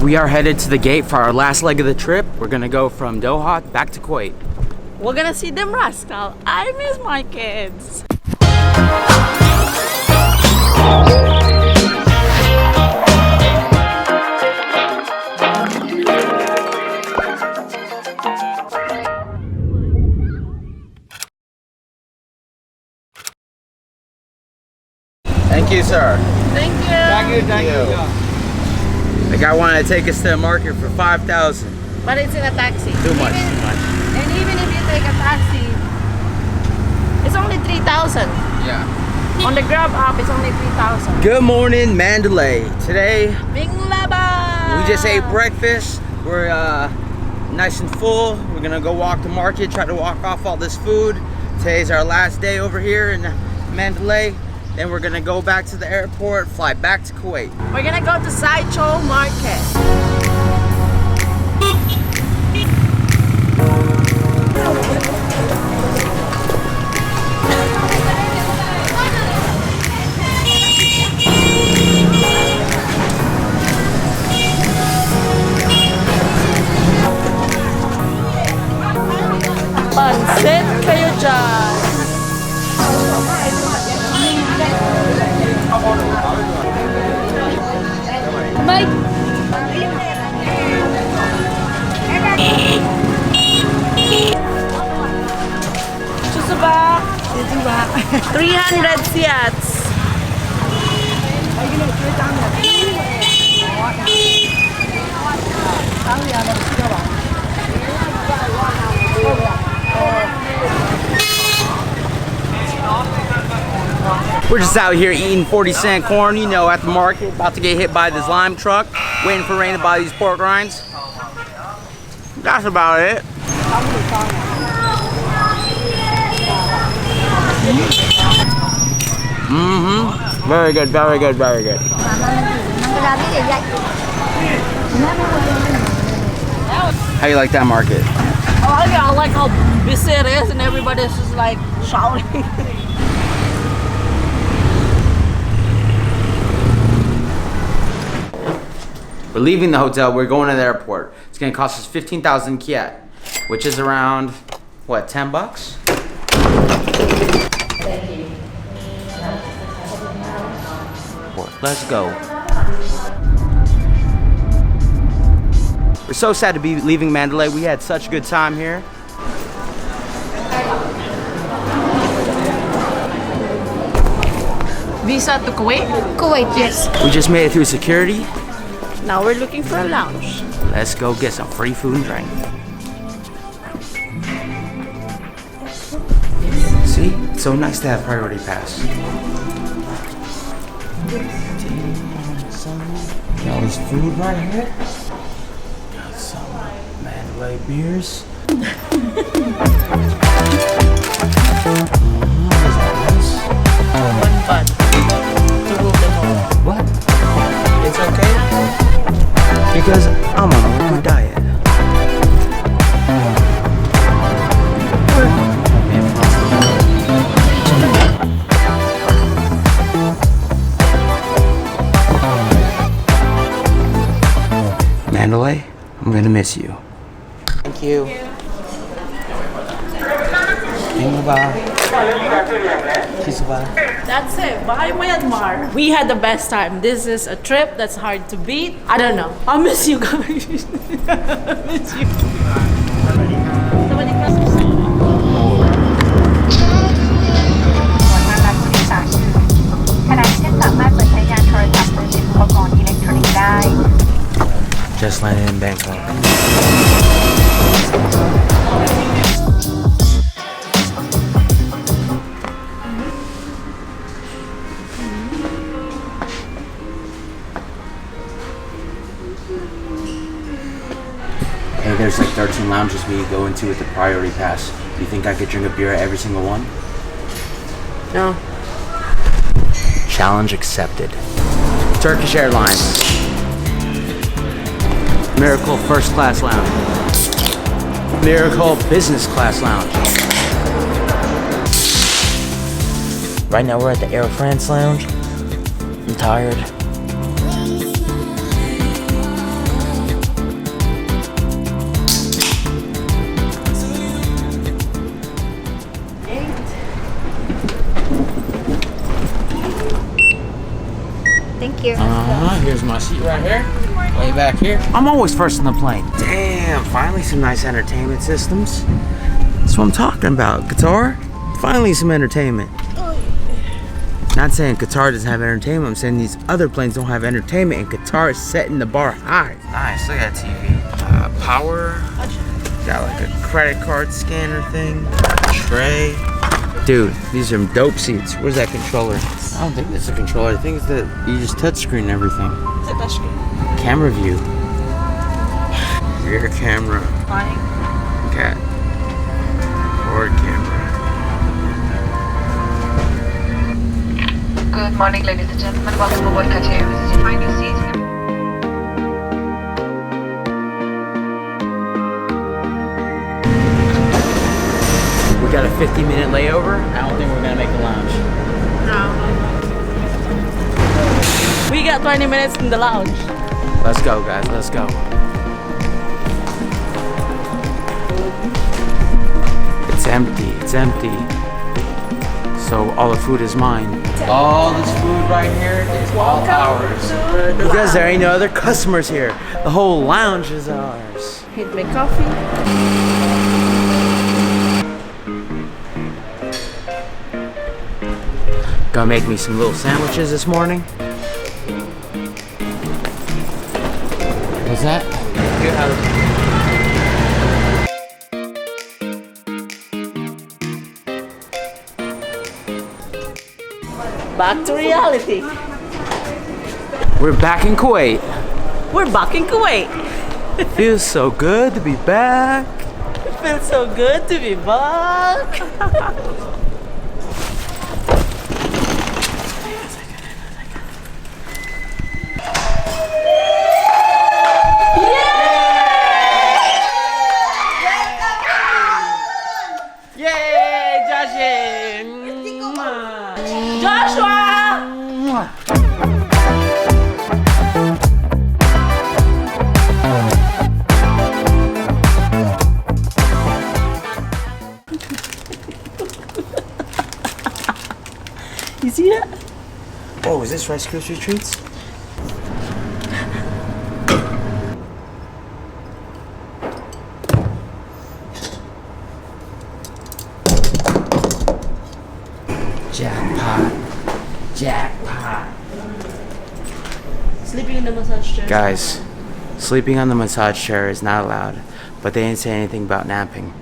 We are headed to the gate for our last leg of the trip. We're gonna go from Doha back to Kuwait. We're gonna see them rascal. I miss my kids. Thank you, sir. Thank you. Thank you. The guy wanted to take us to the market for 5,000. But it's in a taxi. Too much. And even if you take a taxi, it's only 3,000. Yeah. On the Grab app, it's only 3,000. Good morning, Mandalay. Today, Minglaba! we just ate breakfast. We're nice and full. We're gonna go walk the market, try to walk off all this food. Today's our last day over here in Mandalay. Then we're gonna go back to the airport, fly back to Kuwait. We're gonna go to Zay Cho market. Pansit kayo dyan. Bye. Susuba. 300 siats. We're just out here eating 40-cent corn, you know, at the market, about to get hit by this lime truck, waiting for rain to buy these pork rinds. That's about it. Mm-hmm. Very good, very good, very good. How you like that market? Oh yeah, I like how busy it is and everybody's just like shouting. We're leaving the hotel, we're going to the airport. It's gonna cost us 15,000 kyat, which is around, what, 10 bucks? Thank you. Let's go. We're so sad to be leaving Mandalay. We had such a good time here. Visa to Kuwait? Kuwait, yes. We just made it through security. Now we're looking for a lounge. Let's go get some free food and drink. See? It's so nice to have priority pass. Got all this food right here. Got some Mandalay beers. One bun to rule them all. What? It's okay? Because I'm on a liquid diet. Mandalay, I'm gonna miss you. Thank you. That's it. Bye, Myanmar. We had the best time. This is a trip that's hard to beat. I don't know. I miss you guys. I miss you. Just landed in Bangkok. Hey, there's like 13 lounges we go into with the priority pass. Do you think I could drink a beer at every single one? No. Challenge accepted. Turkish Airlines. Miracle First Class Lounge. Miracle Business Class Lounge. Right now we're at the Air France Lounge. I'm tired. Here's my seat right here. Way back here. I'm always first on the plane. Damn, finally some nice entertainment systems. That's what I'm talking about. Qatar, finally some entertainment. Not saying Qatar doesn't have entertainment. I'm saying these other planes don't have entertainment, and Qatar is setting the bar high. Nice, look at that TV. Power. Got like a credit card scanner thing. Tray. Dude, these are dope seats. Where's that controller? I don't think this is a controller. I think it's that you just touchscreen everything. It's a touchscreen. Camera view. Rear camera. Flying. Cat. Forward camera. Good morning, ladies and gentlemen. Welcome aboard Qatar. This is your final seat. We got a 50-minute layover. I don't think we're gonna make the lounge. No. We got 20 minutes in the lounge. Let's go, guys. Let's go. It's empty. It's empty. So all the food is mine. All this food right here is all ours. Because there ain't no other customers here. The whole lounge is ours. Hit my coffee. Gonna make me some little sandwiches this morning. What's that? Back to reality. We're back in Kuwait. We're back in Kuwait. Feels so good to be back. It feels so good to be back. Yay, Joshua! You see that? Oh, is this Rice Krispie treats? Jackpot. Jackpot. Sleeping in the massage chair. Guys, sleeping on the massage chair is not allowed, but they didn't say anything about napping.